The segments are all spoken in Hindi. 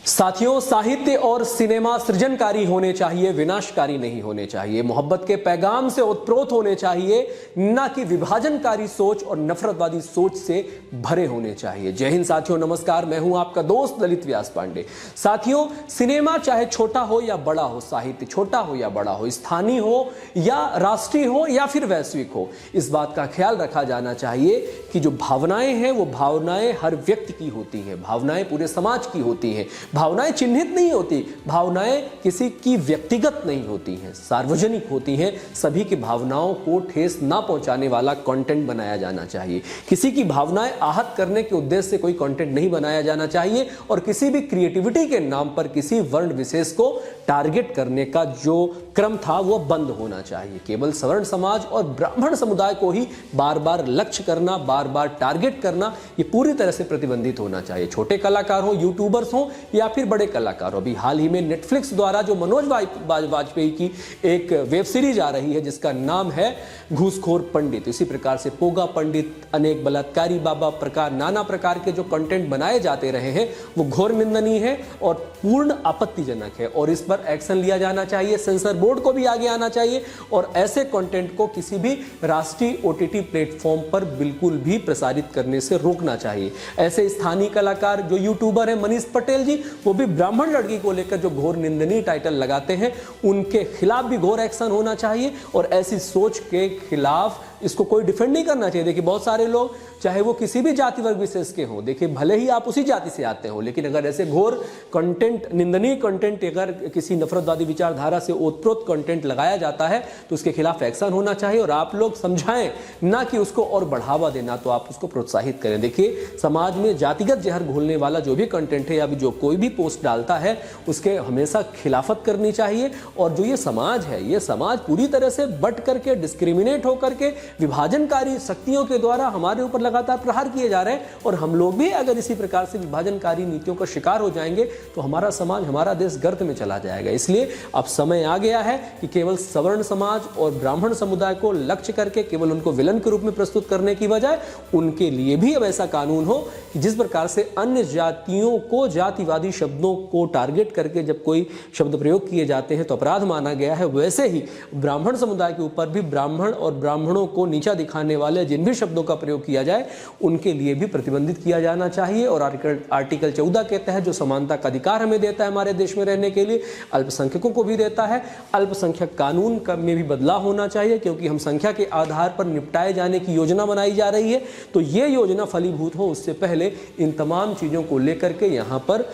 साथियों, साहित्य और सिनेमा सृजनकारी होने चाहिए, विनाशकारी नहीं होने चाहिए। मोहब्बत के पैगाम से ओतप्रोत होने चाहिए, न कि विभाजनकारी सोच और नफरतवादी सोच से भरे होने चाहिए। जय हिंद साथियों, नमस्कार। मैं हूं आपका दोस्त ललित व्यास पांडे। साथियों, सिनेमा चाहे छोटा हो या बड़ा हो, साहित्य छोटा हो या बड़ा हो, स्थानीय हो या राष्ट्रीय हो या फिर वैश्विक हो, इस बात का ख्याल रखा जाना चाहिए कि जो भावनाएं हैं वो भावनाएं हर व्यक्ति की होती हैं, भावनाएं पूरे समाज की होती हैं। भावनाएं चिन्हित नहीं होती, भावनाएं किसी की व्यक्तिगत नहीं होती हैं, सार्वजनिक होती हैं। सभी की भावनाओं को ठेस ना पहुंचाने वाला कंटेंट बनाया जाना चाहिए। किसी की भावनाएं आहत करने के उद्देश्य से कोई कंटेंट नहीं बनाया जाना चाहिए और किसी भी क्रिएटिविटी के नाम पर किसी वर्ण विशेष को टारगेट करने का जो क्रम था वो बंद होना चाहिए। केवल सवर्ण समाज और ब्राह्मण समुदाय को ही बार बार लक्ष्य करना, बार बार टारगेट करना, ये पूरी तरह से प्रतिबंधित होना चाहिए। छोटे कलाकार हो, यूट्यूबर्स हो या फिर बड़े कलाकार हो। अभी हाल ही में नेटफ्लिक्स द्वारा जो मनोज वाजपेयी की एक वेब सीरीज आ रही है जिसका नाम है घूसखोर पंडित, इसी प्रकार से पोगा पंडित, अनेक बलात्कारी बाबा प्रकार, नाना प्रकार के जो कंटेंट बनाए जाते रहे हैं वो घोर निंदनीय है और पूर्ण आपत्तिजनक है और इस पर एक्शन लिया जाना चाहिए। सेंसर बोर्ड को भी आगे आना चाहिए और ऐसे कंटेंट को किसी भी राष्ट्रीय ओटीटी प्लेटफॉर्म पर बिल्कुल भी प्रसारित करने से रोकना चाहिए। ऐसे स्थानीय कलाकार जो यूट्यूबर हैं, मनीष पटेल जी, वो भी ब्राह्मण लड़की को लेकर जो घोर निंदनीय टाइटल लगाते हैं, उनके खिलाफ भी घोर एक्शन होना चाहिए और ऐसी सोच के खिलाफ इसको कोई डिफेंड नहीं करना चाहिए। देखिए, बहुत सारे लोग चाहे वो किसी भी जाति वर्ग विशेष के हों, देखिए भले ही आप उसी जाति से आते हो, लेकिन अगर ऐसे घोर कंटेंट, निंदनीय कंटेंट, अगर किसी नफरतवादी विचारधारा से ओतप्रोत कंटेंट लगाया जाता है तो उसके खिलाफ एक्शन होना चाहिए और आप लोग समझाएं, ना कि उसको और बढ़ावा देना, तो आप उसको प्रोत्साहित करें। देखिए, समाज में जातिगत जहर घोलने वाला जो भी कंटेंट है या जो कोई भी पोस्ट डालता है उसके हमेशा खिलाफत करनी चाहिए। और जो ये समाज है, ये समाज पूरी तरह से बट करके, डिस्क्रिमिनेट होकर के, विभाजनकारी शक्तियों के द्वारा हमारे ऊपर लगातार प्रहार किए जा रहे हैं और हम लोग भी अगर इसी प्रकार से विभाजनकारी नीतियों का शिकार हो जाएंगे तो हमारा समाज, हमारा देश गर्त में चला जाएगा। इसलिए अब समय आ गया है कि केवल सवर्ण समाज और ब्राह्मण समुदाय को लक्ष्य करके केवल उनको विलन के रूप में प्रस्तुत करने की बजाय उनके लिए भी अब ऐसा कानून हो कि जिस प्रकार से अन्य जातियों को जातिवादी शब्दों को टारगेट करके जब कोई शब्द प्रयोग किए जाते हैं तो अपराध माना गया है, वैसे ही ब्राह्मण समुदाय के ऊपर भी ब्राह्मण और ब्राह्मणों को नीचा दिखाने वाले जिन भी शब्दों का प्रयोग किया जाए उनके लिए भी प्रतिबंधित किया जाना चाहिए। और आर्टिकल 14 के तहत जो समानता का अधिकार हमें देता है हमारे देश में रहने के लिए, अल्पसंख्यकों को भी देता है। अल्पसंख्यक कानून में भी बदलाव होना चाहिए क्योंकि हम संख्या के आधार पर निपटाए जाने की योजना बनाई जा रही है, तो ये योजना फलीभूत हो उससे पहले इन तमाम चीज़ों को लेकर के यहाँ पर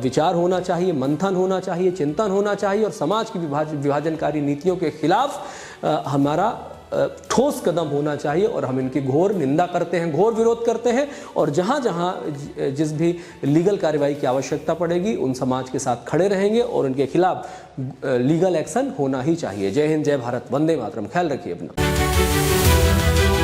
विचार होना चाहिए, मंथन होना चाहिए, चिंतन होना चाहिए और समाज की विभाजनकारी नीतियों के खिलाफ हमारा ठोस कदम होना चाहिए। और हम इनकी घोर निंदा करते हैं, घोर विरोध करते हैं और जहां जहां जिस भी लीगल कार्रवाई की आवश्यकता पड़ेगी उन समाज के साथ खड़े रहेंगे और उनके खिलाफ लीगल एक्शन होना ही चाहिए। जय हिंद, जय भारत, वंदे मातरम। ख्याल रखिए अपना।